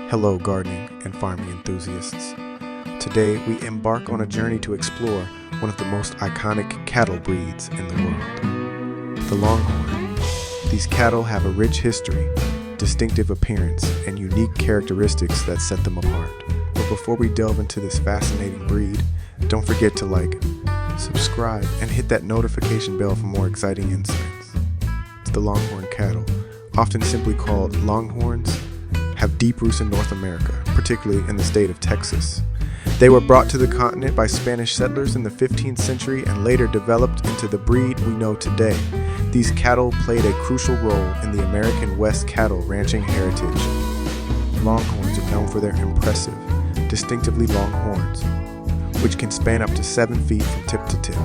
Hello, gardening and farming enthusiasts. Today, we embark on a journey to explore one of the most iconic cattle breeds in the world, the Longhorn. These cattle have a rich history, distinctive appearance, and unique characteristics that set them apart. But before we delve into this fascinating breed, don't forget to like, subscribe, and hit that notification bell for more exciting insights. The Longhorn cattle, often simply called Longhorns, have deep roots in North America, particularly in the state of Texas. They were brought to the continent by Spanish settlers in the 15th century and later developed into the breed we know today. These cattle played a crucial role in the American West cattle ranching heritage. Longhorns are known for their impressive, distinctively long horns, which can span up to 7 feet from tip to tip.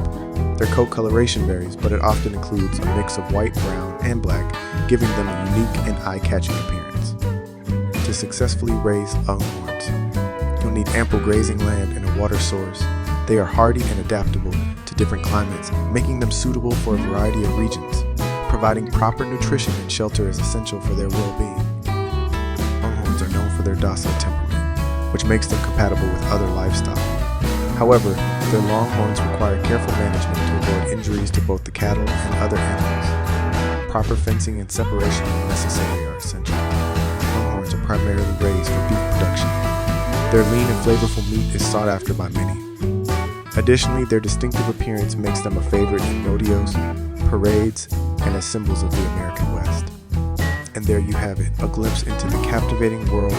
Their coat coloration varies, but it often includes a mix of white, brown, and black, giving them a unique and eye-catching appearance. To successfully raise Longhorns, you'll need ample grazing land and a water source. They are hardy and adaptable to different climates, making them suitable for a variety of regions. Providing proper nutrition and shelter is essential for their well-being. Longhorns are known for their docile temperament, which makes them compatible with other livestock. However, their long horns require careful management to avoid injuries to both the cattle and other animals. Proper fencing and separation when necessary are essential. Longhorns are primarily raised for beef production. Their lean and flavorful meat is sought after by many. Additionally, their distinctive appearance makes them a favorite in rodeos, parades, and as symbols of the American West. And there you have it, a glimpse into the captivating world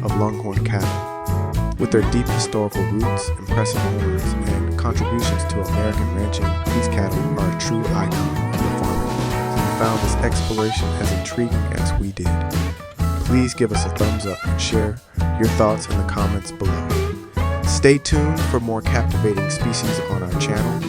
of Longhorn cattle. With their deep historical roots, impressive horns, and contributions to American ranching, these cattle are a true icon of the farming. We found this exploration as intriguing as we did. Please give us a thumbs up and share your thoughts in the comments below. Stay tuned for more captivating species on our channel.